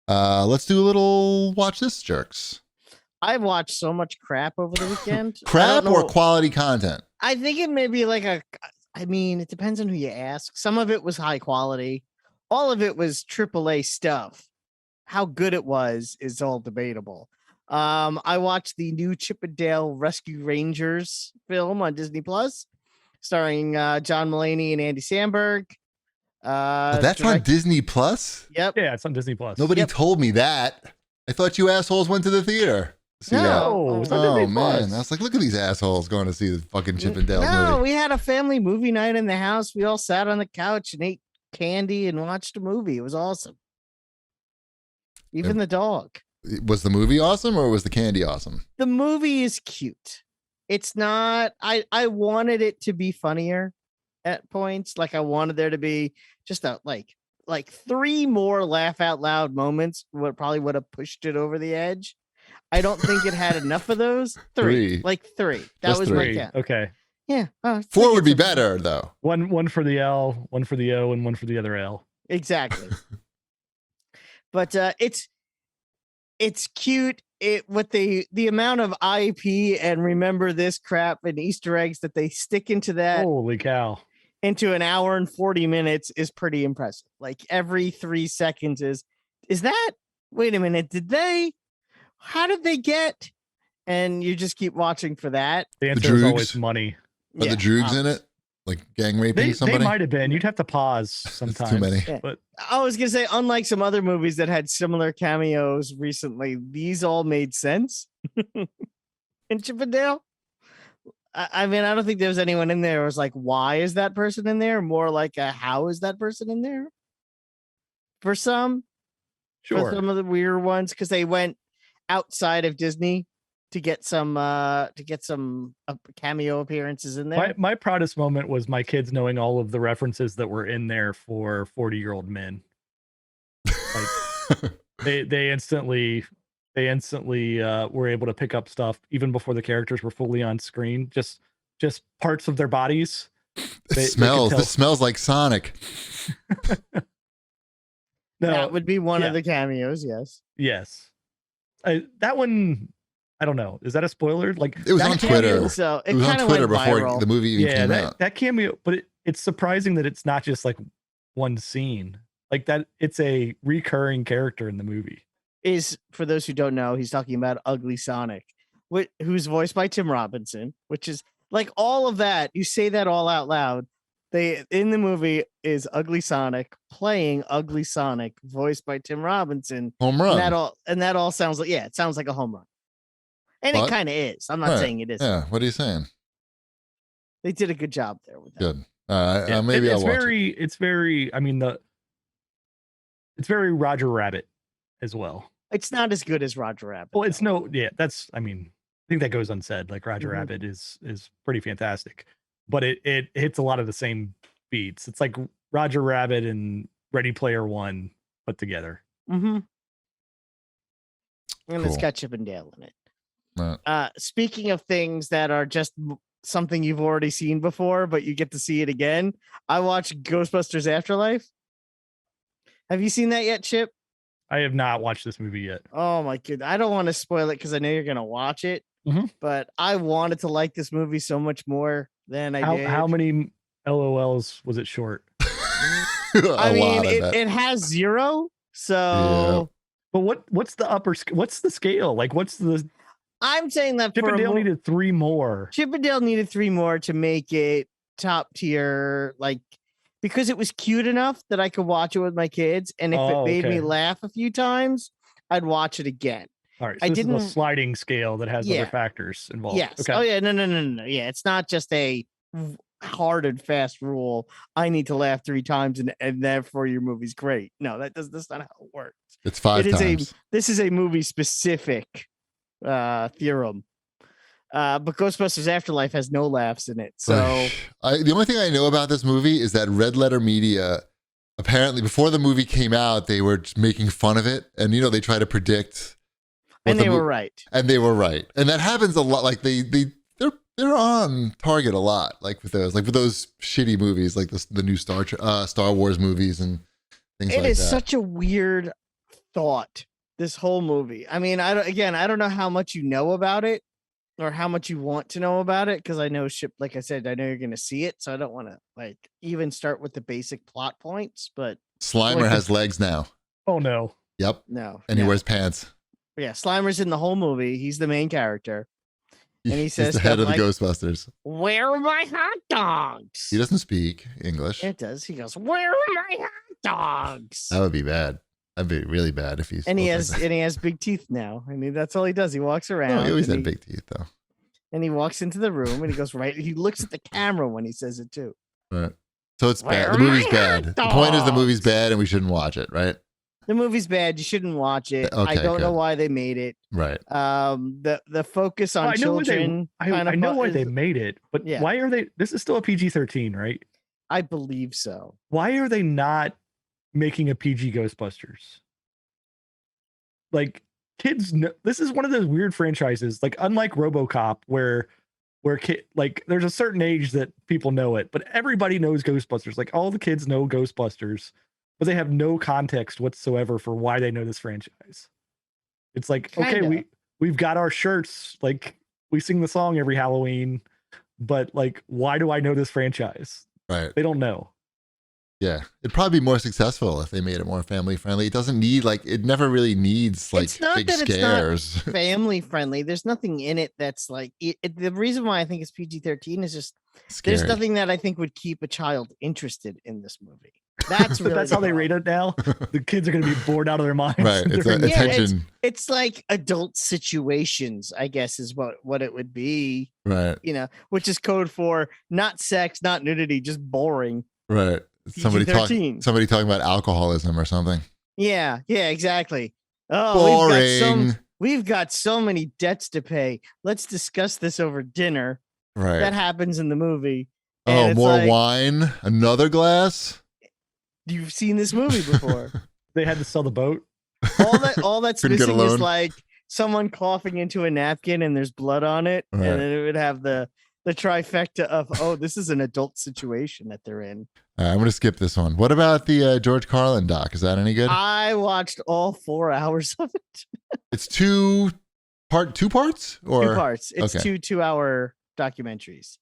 Let's do a little watch this jerks. I've watched so much crap over the weekend. Crap or quality content? I think it may be like it depends on who you ask. Some of it was high quality. All of it was AAA stuff. How good it was is all debatable. I watched the new Chip and Dale Rescue Rangers film on Disney Plus, starring John Mulaney and Andy Samberg. That's on Disney Plus? Yep. Yeah, it's on Disney Plus. Nobody told me that. I thought you assholes went to the theater. No. Oh, man. I was like, look at these assholes going to see the fucking Chip and Dale movie. No, we had a family movie night in the house. We all sat on the couch and ate candy and watched a movie. It was awesome. Even the dog. Was the movie awesome or was the candy awesome? The movie is cute. It's not, I wanted it to be funnier at points. Like I wanted there to be just like 3 more laugh out loud moments probably would have pushed it over the edge. I don't think it had enough of those. 3. Like 3. That Just was 3. my count. Okay. Yeah. 4 would be better though. One for the L, one for the O, and one for the other L. Exactly. But it's cute. With the amount of IP and remember this crap and Easter eggs that they stick into that. Holy cow. Into an hour and 40 minutes is pretty impressive. Like every 3 seconds is that, wait a minute, how did they get? And you just keep watching for that. The answer is always money. Are the droogs in it? Like gang raping somebody? They might have been. You'd have to pause sometimes. Too many. Yeah. But I was going to say, unlike some other movies that had similar cameos recently, these all made sense. In Chip and Dale. I mean, I don't think there was anyone in there who was like, why is that person in there? More like how is that person in there? For some. Sure. For some of the weird ones, because they went outside of Disney to get some cameo appearances in there. My proudest moment was my kids knowing all of the references that were in there for 40-year-old men. Like they instantly were able to pick up stuff even before the characters were fully on screen. Just parts of their bodies. This smells like Sonic. No, that would be one of the cameos. Yes. That one, I don't know. Is that a spoiler? Like it was on Twitter. So it was on Twitter before the movie even came out. That cameo, but it's surprising that it's not just like one scene. Like that, it's a recurring character in the movie. Is, for those who don't know, he's talking about Ugly Sonic, who's voiced by Tim Robinson, which is like all of that. You say that all out loud. In the movie is Ugly Sonic playing Ugly Sonic, voiced by Tim Robinson. Home run. And that all sounds like, it sounds like a home run. And it kind of is. I'm not saying it isn't. Yeah. What are you saying? They did a good job there with that. Good. Maybe I'll watch it. It's very, I mean, it's very Roger Rabbit as well. It's not as good as Roger Rabbit. Well, it's I think that goes unsaid. Like Roger Rabbit is pretty fantastic, but it hits a lot of the same beats. It's like Roger Rabbit and Ready Player One put together. Mm-hmm. And it's got Chip and Dale in it. Right. Speaking of things that are just something you've already seen before, but you get to see it again, I watched Ghostbusters Afterlife. Have you seen that yet, Chip? I have not watched this movie yet. Oh my goodness. I don't want to spoil it because I know you're going to watch it, but I wanted to like this movie so much more than I did. How many LOLs was it short? I mean, it has 0. So, but what's the scale? Like, I'm saying that Chip and Dale needed 3 more. Chip and Dale needed 3 more to make it top tier, like, because it was cute enough that I could watch it with my kids, and if it made me laugh a few times, I'd watch it again. All right, so this is a sliding scale that has other factors involved. Yes. Okay. Oh yeah. No. Yeah, it's not just a hard and fast rule. I need to laugh 3 times, and therefore your movie's great. No, that's not how it works. It's 5 times. This is a movie specific theorem. But Ghostbusters Afterlife has no laughs in it. So the only thing I know about this movie is that Red Letter Media, apparently before the movie came out, they were just making fun of it. And, they try to predict. And they were right. And they were right. And that happens a lot. Like they're on target a lot. Like with those shitty movies, like the new Star Wars movies and things like that. It is such a weird thought this whole movie. I mean, I don't know how much you know about it or how much you want to know about it, because I know like I said, I know you're gonna see it, so I don't want to like even start with the basic plot points. But Slimer has legs now. Oh no. Yep. no, And he wears pants. Yeah, Slimer's in the whole movie. He's the main character. And he says He's the head of the like, Ghostbusters. "Where are my hot dogs?" He doesn't speak English. It does. He goes, "Where are my hot dogs?" That would be bad. That'd be really bad if he's. And he has big teeth now. I mean, that's all he does. He walks around. No, he always had big teeth though. And he walks into the room and he goes right. He looks at the camera when he says it too. Right. So it's Where bad. The are movie's my bad. hot The point is the dogs? movie's bad and we shouldn't watch it, right? The movie's bad. You shouldn't watch it. Okay, I don't know good. why they made it. Right. The focus on I know children. I know why they made it, but Yeah. why are they? This is still a PG-13, right? I believe so. Why are they not making a PG Ghostbusters? Like kids, this is one of those weird franchises. Like unlike RoboCop, where like there's a certain age that people know it, but everybody knows Ghostbusters. Like all the kids know Ghostbusters, but they have no context whatsoever for why they know this franchise. It's like, okay, Kinda. we've got our shirts, like we sing the song every Halloween, but like, why do I know this franchise? Right. They don't know. Yeah. It'd probably be more successful if they made it more family friendly. It doesn't need it never really needs like It's not big that it's not scares. family friendly. There's nothing in it that's like the reason why I think it's PG-13 is just Scary. there's nothing that I think would keep a child interested in this movie. That's really That's how they the rate it now. The kids are going to be bored out of their minds. Right. It's during the- attention. It's like adult situations, I guess, is what it would be. Right. You know, which is code for not sex, not nudity, just boring. Right. Somebody PG-13. talking about alcoholism or something. Yeah, exactly. Oh, Boring. we've got so many debts to pay. Let's discuss this over dinner. Right. That happens in the movie. Oh, And it's more like, wine? Another glass? You've seen this movie before. They had to sell the boat. all that's Couldn't get a missing is loan. like someone coughing into a napkin and there's blood on it, Right. and then it would have the trifecta of this is an adult situation that they're in. I'm going to skip this one. What about the George Carlin doc? Is that any good? I watched all 4 hours of it. It's two parts or 2 parts. It's okay. 2 2-hour documentaries,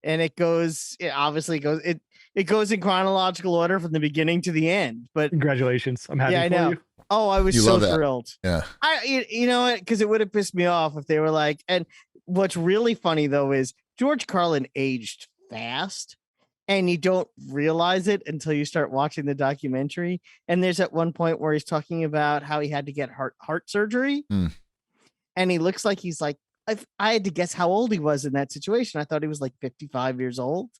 and it goes in chronological order from the beginning to the end. But Congratulations. I'm happy yeah, I for know. you. Oh, I was You so love that. thrilled. Yeah. You know what? Because it would have pissed me off if they were like. And what's really funny though is George Carlin aged fast, and you don't realize it until you start watching the documentary. And there's at one point where he's talking about how he had to get heart surgery, and he looks like he's like. I had to guess how old he was in that situation. I thought he was like 55 years old,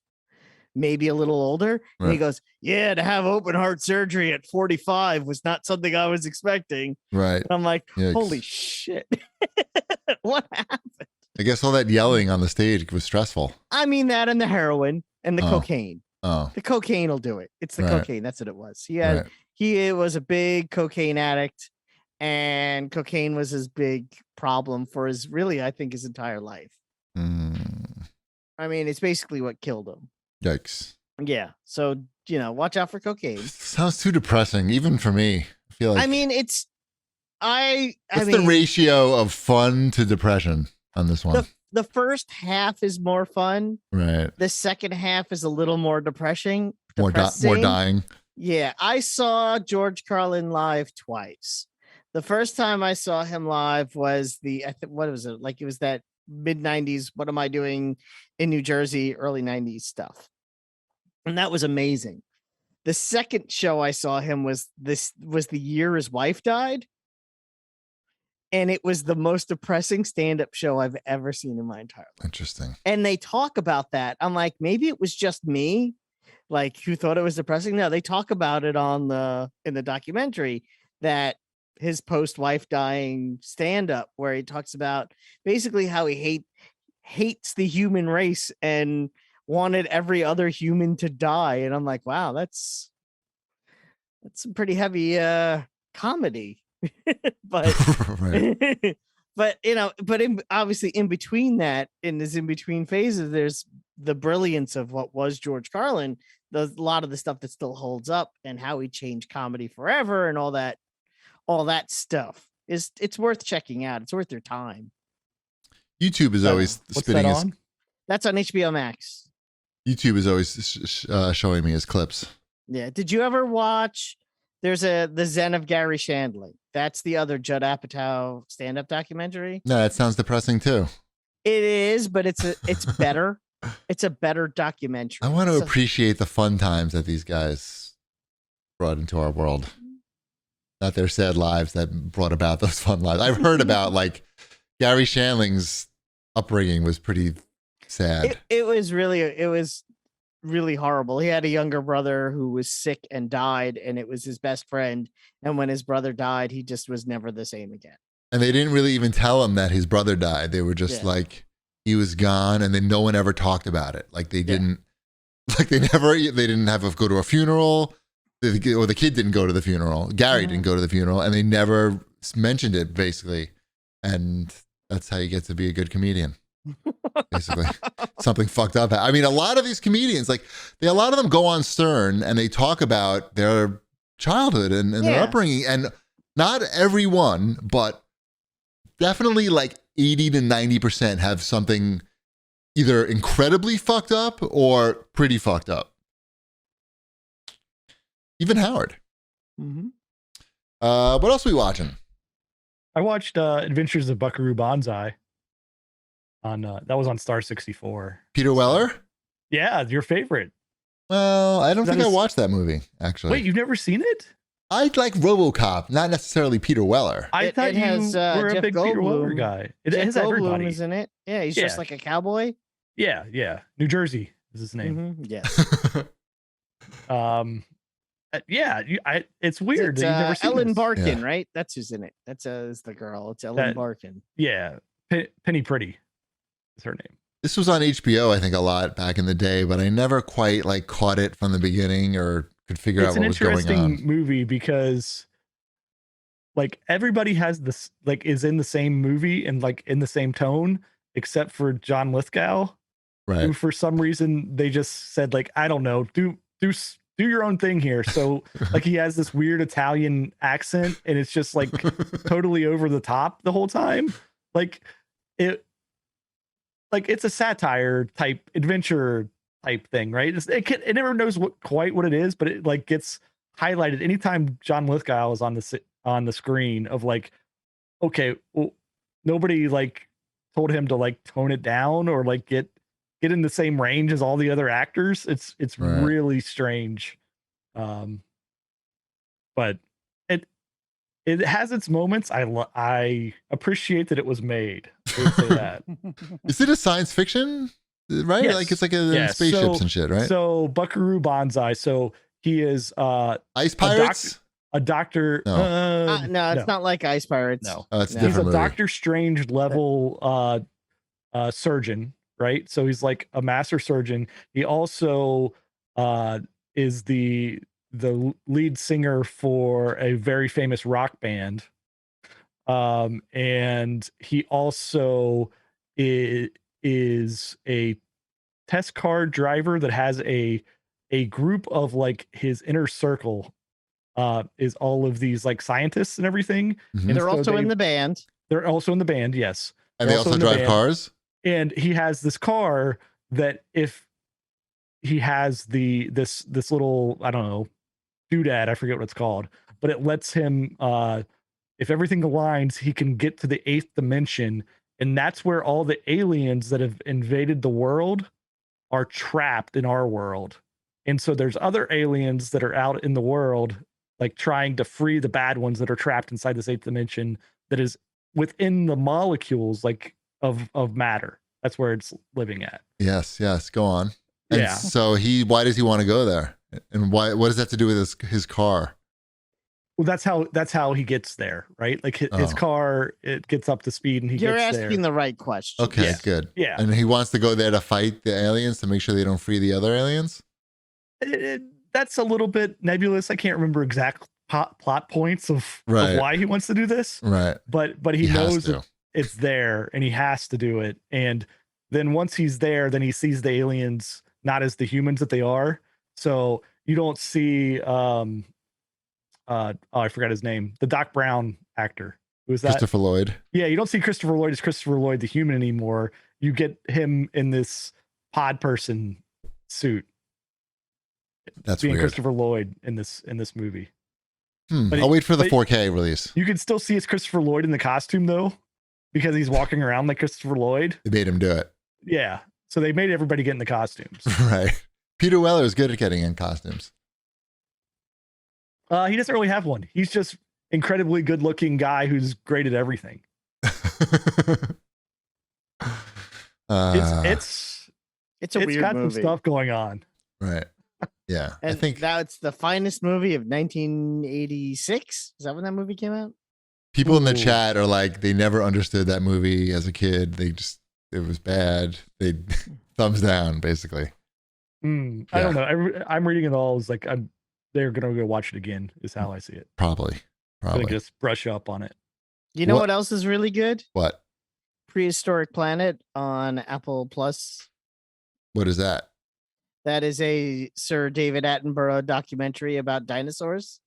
maybe a little older. Right. And he goes, "Yeah, to have open heart surgery at 45 was not something I was expecting." Right. And I'm like, Yikes. holy shit. What happened? I guess all that yelling on the stage was stressful. I mean, that and the heroin and the cocaine. Oh. The cocaine will do it. It's the Right. cocaine. That's what it was. Right. He was a big cocaine addict, and cocaine was his big problem for his entire life. I mean, it's basically what killed him. Yikes. Yeah. So, watch out for cocaine. Sounds too depressing, even for me. I feel like I mean, what's the ratio of fun to depression on this one? The first half is more fun. Right. The second half is a little more depressing. More dying. Yeah. I saw George Carlin live twice. The first time I saw him live was what was it? Like it was that mid-90s, What Am I Doing in New Jersey, early 90s stuff. And that was amazing. The second show I saw him was the year his wife died. And it was the most depressing stand-up show I've ever seen in my entire life. Interesting. And they talk about that. I'm like, maybe it was just me, like, who thought it was depressing. No, they talk about it in the documentary, that his post-wife dying stand-up, where he talks about basically how he hates the human race and wanted every other human to die. And I'm like, wow, that's some pretty heavy comedy. But Right. but obviously in between that, in this in between phases, there's the brilliance of what was George Carlin, a lot of the stuff that still holds up, and how he changed comedy forever, and all all that stuff. It's worth checking out. It's worth your time. YouTube is always What's spitting that his. on? That's on HBO Max. YouTube is always showing me his clips. Yeah. Did you ever watch? There's the Zen of Gary Shandling. That's the other Judd Apatow stand-up documentary. No, that sounds depressing too. It is, but it's better. It's a better documentary. I want to appreciate the fun times that these guys brought into our world. Not their sad lives that brought about those fun lives. I've heard about like Gary Shandling's upbringing was pretty sad. It was really horrible. He had a younger brother who was sick and died, and it was his best friend. And when his brother died, he just was never the same again. And they didn't really even tell him that his brother died. They were just like, he was gone, and then no one ever talked about it. Like they didn't, like they didn't have to go to a funeral, or the kid didn't go to the funeral. Gary didn't go to the funeral, and they never mentioned it basically. And that's how you get to be a good comedian. Basically, something fucked up. I mean, a lot of these comedians, like a lot of them go on Stern and they talk about their childhood and their upbringing, and not everyone, but definitely like 80 to 90% have something either incredibly fucked up or pretty fucked up. Even Howard. Mm-hmm. What else are we watching? I watched Adventures of Buckaroo Banzai. That was on Star 64. Peter Weller? Yeah, your favorite. Well, I don't think I watched that movie, actually. Wait, you've never seen it? I like Robocop, not necessarily Peter Weller. I thought you were a Jeff big Peter Weller guy. It Jeff has Goldblum everybody. is in it. Yeah, he's just like a cowboy. Yeah. New Jersey is his name. Mm-hmm. Yes. It's weird It's, that you've never seen Ellen this. Barkin, right? That's who's in it. That's is the girl. It's Ellen Barkin. Yeah, Penny Pretty is her name. This was on HBO, I think, a lot back in the day, but I never quite like caught it from the beginning or could figure out what was going on. It's an interesting movie because like everybody has this, like is in the same movie and like in the same tone, except for John Lithgow, right? Who for some reason they just said like, I don't know, do your own thing here. So like he has this weird Italian accent and it's just like totally over the top the whole time. It's a satire type adventure type thing, right? It never knows quite what it is, but it like gets highlighted anytime John Lithgow is on the screen of like, okay, well, nobody like told him to like tone it down or like get in the same range as all the other actors. It's right. Really strange. But it has its moments. I appreciate that it was made. I would say that. Is it a science fiction? Right? Yes. Like it's like spaceships and shit, right? So Buckaroo Banzai. So he is Ice Pirates? A doctor. No, it's not like Ice Pirates. No. It's He's a Doctor Strange level surgeon, right? So he's like a master surgeon. He also is the lead singer for a very famous rock band. And he also is a test car driver that has a group of like his inner circle is all of these like scientists and everything. Mm-hmm. And they're also in the band. They're also in the band, yes. And they also drive cars. And he has this car that if he has this little, I don't know, doodad, I forget what it's called, but it lets him if everything aligns, he can get to the 8th dimension, and that's where all the aliens that have invaded the world are trapped in our world. And so there's other aliens that are out in the world like trying to free the bad ones that are trapped inside this 8th dimension that is within the molecules like of matter. That's where it's living at. Yes, go on. And so why does he want to go there? And what does that have to do with his car? Well, that's how he gets there, right? Like his car, it gets up to speed and You're gets there. asking the right question. Okay, good. Yeah. And he wants to go there to fight the aliens to make sure they don't free the other aliens? That's a little bit nebulous. I can't remember exact plot points of why he wants to do this. Right. But he knows that it's there and he has to do it. And then once he's there, then he sees the aliens not as the humans that they are. So you don't see I forgot his name. The Doc Brown actor. Who's that? Christopher Lloyd. Yeah, you don't see Christopher Lloyd as Christopher Lloyd the human anymore. You get him in this pod person suit. That's being weird. Christopher Lloyd in this movie. I'll wait for the 4K release. You can still see it's Christopher Lloyd in the costume though, because he's walking around like Christopher Lloyd. They made him do it. Yeah, so they made everybody get in the costumes. Right. Peter Weller is good at getting in costumes. He doesn't really have one. He's just incredibly good-looking guy who's great at everything. It's a weird got movie. some stuff going on. Right. Yeah. And I think that's the finest movie of 1986. Is that when that movie came out? people in the chat are like, they never understood that movie as a kid. It was bad. They thumbs down, basically. I don't know. I'm reading it all. It's like they're gonna go watch it again. Is how I see it. Probably. Gonna just brush up on it. You know what else is really good? What? Prehistoric Planet on Apple Plus. What is that? That is a Sir David Attenborough documentary about dinosaurs.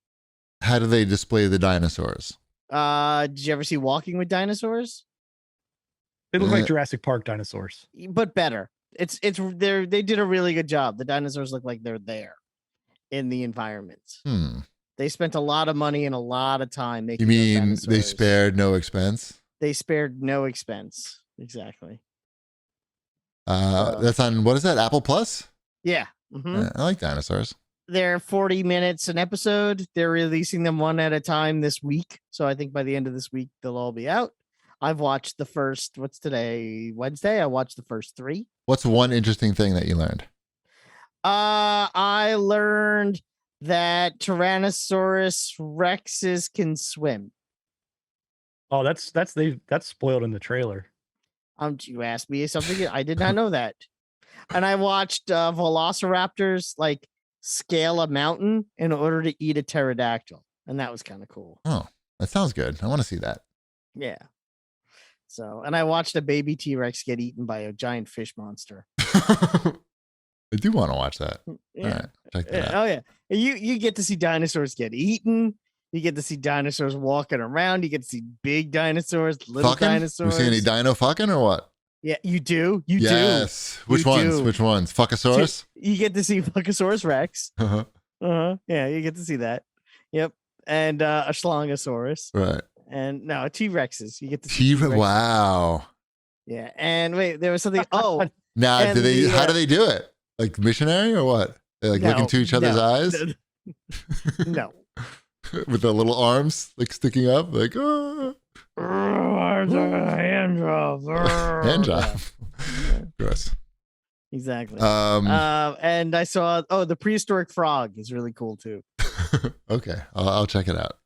How do they display the dinosaurs? Did you ever see Walking with Dinosaurs? They look like Jurassic Park dinosaurs, but better. They did a really good job. The dinosaurs look like they're there in the environment. They spent a lot of money and a lot of time making. You mean they spared no expense? They spared no expense. Exactly. That's on, what is that? Apple Plus? Yeah. Mm-hmm. I like dinosaurs. They're 40 minutes an episode. They're releasing them one at a time this week. So I think by the end of this week, they'll all be out. I've watched the first, what's today? Wednesday. I watched the first 3. What's one interesting thing that you learned? I learned that Tyrannosaurus Rexes can swim. Oh, that's spoiled in the trailer. You asked me something. I did not know that. And I watched velociraptors like scale a mountain in order to eat a pterodactyl, and that was kind of cool. Oh, that sounds good. I want to see that. Yeah. So, and I watched a baby T-Rex get eaten by a giant fish monster. I do want to watch that. Yeah. All right, check that out. Oh yeah. You get to see dinosaurs get eaten. You get to see dinosaurs walking around. You get to see big dinosaurs, little fucking? dinosaurs. We see any dino fucking or what? Yeah, you do. You do. Yes. Which ones? Which ones? Fuckosaurus? You get to see Buckasaurus Rex. Uh-huh. Yeah, you get to see that. Yep. And a Schlongosaurus. Right. And no, T-Rexes. You get to see T-Rex. Wow. Yeah. And wait, there was something. Oh. Now, how do they do it? Like missionary or what? They like look into each other's eyes? No. With the little arms like sticking up, like hand job. Hand job. Gross. Exactly. And I saw the prehistoric frog is really cool too. Okay, I'll check it out.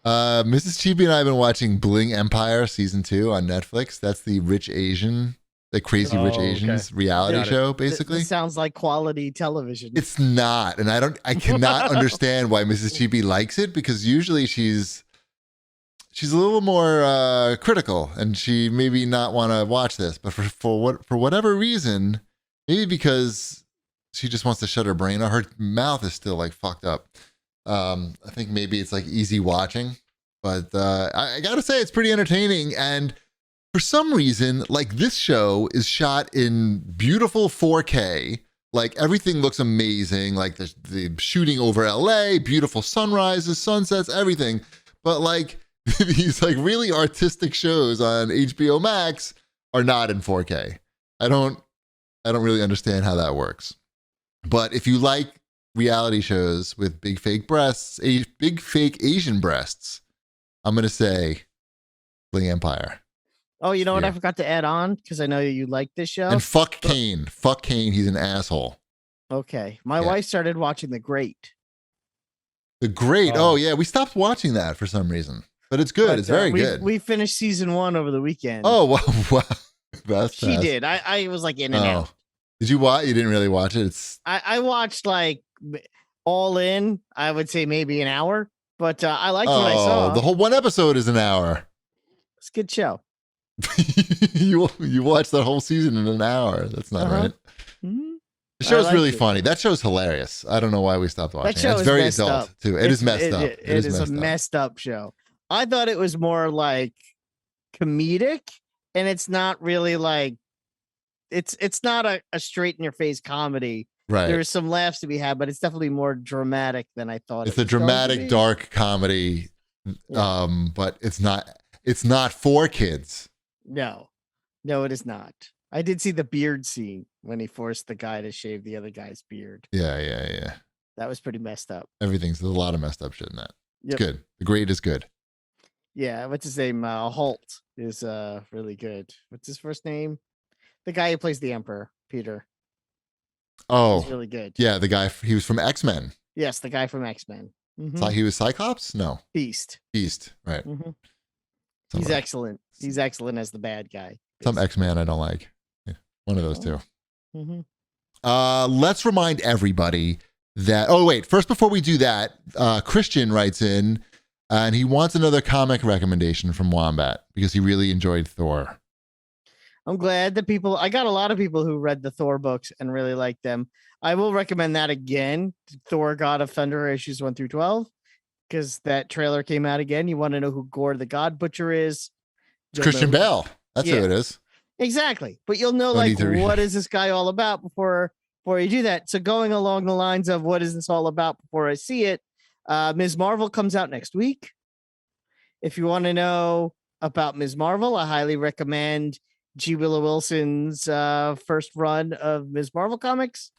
Mrs. Chibi and I have been watching Bling Empire season 2 on Netflix. That's the rich Asian, the crazy rich Asians reality show, basically. It sounds like quality television. It's not, and I cannot understand why Mrs. Chibi likes it, because usually she's a little more critical, and she maybe not want to watch this, but for whatever reason, maybe because she just wants to shut her brain off. Her mouth is still like fucked up. I think maybe it's like easy watching, but I gotta say it's pretty entertaining. And for some reason, like, this show is shot in beautiful 4K. Like, everything looks amazing. Like the shooting over LA, beautiful sunrises, sunsets, everything. But like these like really artistic shows on HBO Max are not in 4K. I don't really understand how that works. But if you like reality shows with big fake breasts, big fake Asian breasts, I'm going to say Bling Empire. Oh, you know what I forgot to add on? Because I know you like this show. And fuck Kane. Fuck Kane. He's an asshole. Okay. My wife started watching The Great. The Great. Oh, yeah. We stopped watching that for some reason. But it's good. It's very good. We finished season 1 over the weekend. Oh, wow. That's she did. I was like in and out. Did you watch? You didn't really watch it? I watched like all in, I would say maybe an hour. But I liked what I saw. The whole one episode is an hour. It's a good show. you watched that whole season in an hour. That's not right. Mm-hmm. The show's liked really it. funny. That show's hilarious. I don't know why we stopped watching. That show It's is very messed adult up. too. It is messed up. It is a messed up show. I thought it was more like comedic, and it's not really like it's not a straight in your face comedy. Right. There's some laughs to be had, but it's definitely more dramatic than I thought. It's a dramatic, dark comedy, but it's not for kids. No, it is not. I did see the beard scene when he forced the guy to shave the other guy's beard. Yeah. That was pretty messed up. There's a lot of messed up shit in that. Yep. It's good. The grade is good. Yeah, what's his name? Holt is really good. What's his first name? The guy who plays the Emperor, Peter. Oh, He's really good. Yeah, the guy. He was from X-Men. Yes, the guy from X-Men. So he was Cyclops? No. Beast. Right. Mm-hmm. He's excellent. He's excellent as the bad guy. Some X-Men I don't like. Yeah, one of those two. Mm-hmm. Let's remind everybody that. Oh wait, first before we do that, Christian writes in, and he wants another comic recommendation from Wombat because he really enjoyed Thor. I'm glad that I got a lot of people who read the Thor books and really liked them. I will recommend that again, Thor God of Thunder issues 1 through 12, because that trailer came out again. You want to know who Gore the God Butcher is? It's Christian Bale. That's who it is. Exactly. But you'll know what is this guy all about before you do that. So going along the lines of what is this all about before I see it, Ms. Marvel comes out next week. If you want to know about Ms. Marvel, I highly recommend G. Willow Wilson's first run of Ms. Marvel comics.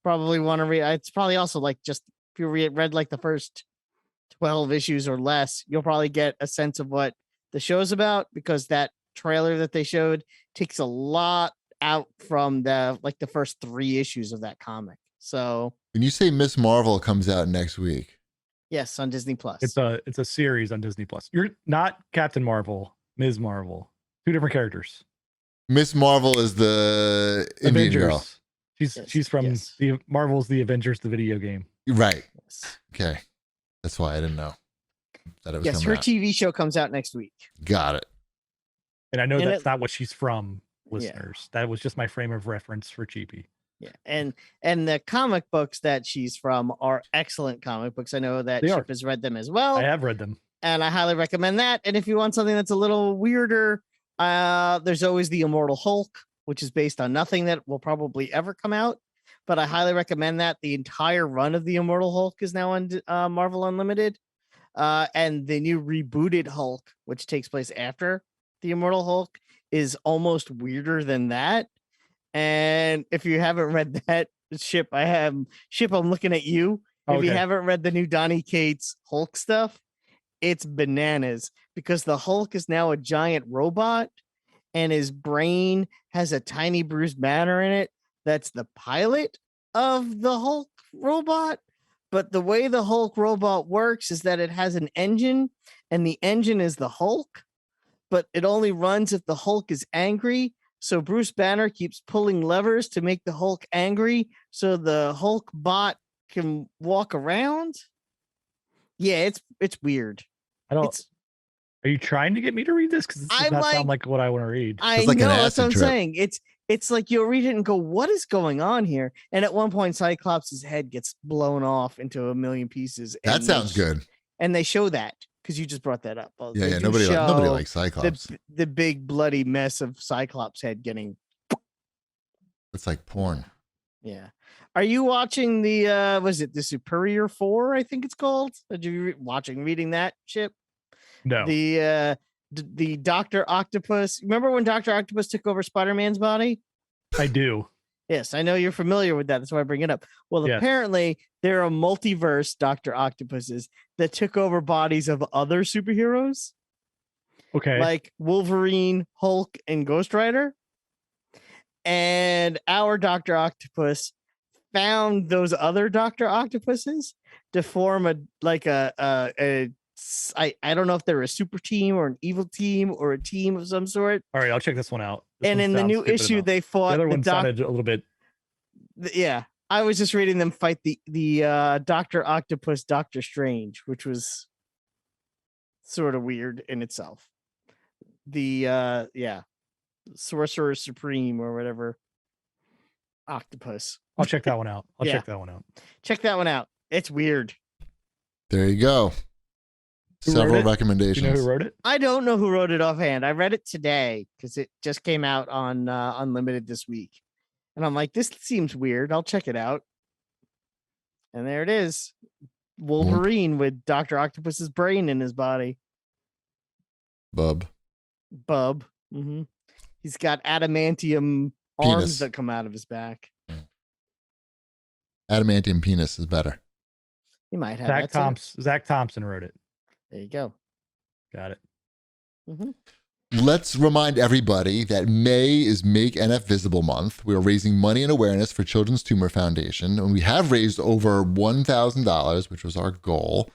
Probably want to read. It's probably also like just if you read like the first 12 issues or less, you'll probably get a sense of what the show's about, because that trailer that they showed takes a lot out from the first 3 issues of that comic. So when you say Miss Marvel comes out next week, yes, on Disney Plus. It's a series on Disney Plus. You're not Captain Marvel, Ms. Marvel, 2 different characters. Miss Marvel is the Indian girl. She's from the Marvel's The Avengers, the video game. Right. Yes. Okay. That's why I didn't know that it was coming her out. TV show comes out next week. Got it. And I know that's not what she's from, listeners. Yeah. That was just my frame of reference for Cheapy. Yeah. And the comic books that she's from are excellent comic books. I know that Chip has read them as well. I have read them. And I highly recommend that. And if you want something that's a little weirder, there's always the Immortal Hulk, which is based on nothing that will probably ever come out. But I highly recommend that. The entire run of the Immortal Hulk is now on Marvel Unlimited. And the new rebooted Hulk, which takes place after the Immortal Hulk, is almost weirder than that. And if you haven't read that, Ship, I'm looking at you. If you haven't read the new Donny Cates Hulk stuff, it's bananas, because the Hulk is now a giant robot and his brain has a tiny Bruce Banner in it. That's the pilot of the Hulk robot. But the way the Hulk robot works is that it has an engine, and the engine is the Hulk, but it only runs if the Hulk is angry. So Bruce Banner keeps pulling levers to make the Hulk angry so the Hulk bot can walk around. Yeah, it's weird. Are you trying to get me to read this? Because this does not sound like what I want to read. I know, that's what I'm saying. It's like you'll read it and go, what is going on here? And at one point, Cyclops' head gets blown off into a million pieces. That sounds good. And they show that, because you just brought that up. Yeah. Nobody likes Cyclops. The big bloody mess of Cyclops' head getting. It's like porn. Yeah. Are you watching the was it the Superior 4, I think it's called? Did you reading that, Chip? No. The Dr. Octopus. Remember when Dr. Octopus took over Spider-Man's body? I do. Yes, I know you're familiar with that. That's why I bring it up. Well, apparently there are multiverse Dr. Octopuses that took over bodies of other superheroes. Okay. Like Wolverine, Hulk, and Ghost Rider. And our Dr. Octopus found those other Dr. Octopuses to form I don't know if they're a super team or an evil team or a team of some sort. All right, I'll check this one out. And in the new issue, they fought. The other one sounded a little bit. Yeah, I was just reading them fight the Dr. Octopus, Doctor Strange, which was sort of weird in itself. The Sorcerer Supreme or whatever Octopus. I'll check that one out. Yeah. Check that one out. Check that one out. It's weird. There you go. Who wrote Several it? recommendations. Do you know who wrote it? I don't know who wrote it offhand. I read it today because it just came out on Unlimited this week. And I'm like, this seems weird. I'll check it out. And there it is. Wolverine with Dr. Octopus's brain in his body. Bub. Mm-hmm. He's got adamantium Penis. arms that come out of his back. Adamantium penis is better. He might have Zach Thompson wrote it. There you go. Got it. Mm-hmm. Let's remind everybody that May is Make NF Visible Month. We are raising money and awareness for Children's Tumor Foundation, and we have raised over $1,000, which was our goal.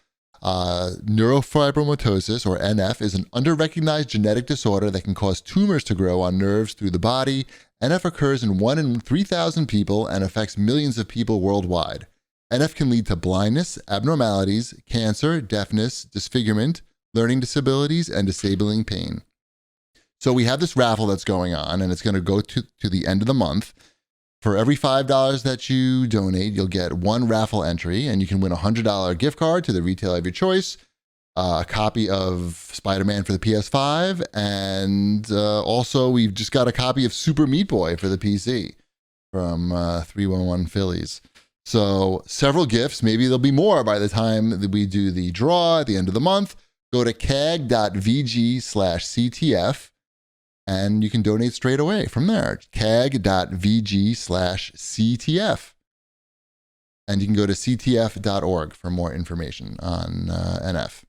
Neurofibromatosis, or NF, is an underrecognized genetic disorder that can cause tumors to grow on nerves through the body. NF occurs in 1 in 3,000 people and affects millions of people worldwide. NF can lead to blindness, abnormalities, cancer, deafness, disfigurement, learning disabilities, and disabling pain. So we have this raffle that's going on, and it's going to go to the end of the month. For every $5 that you donate, you'll get one raffle entry, and you can win a $100 gift card to the retailer of your choice, a copy of Spider-Man for the PS5, and also we've just got a copy of Super Meat Boy for the PC from 311 Phillies. So several gifts. Maybe there'll be more by the time that we do the draw at the end of the month. Go to cag.vg/CTF. And you can donate straight away from there. cag.vg/CTF. And you can go to ctf.org for more information on NF.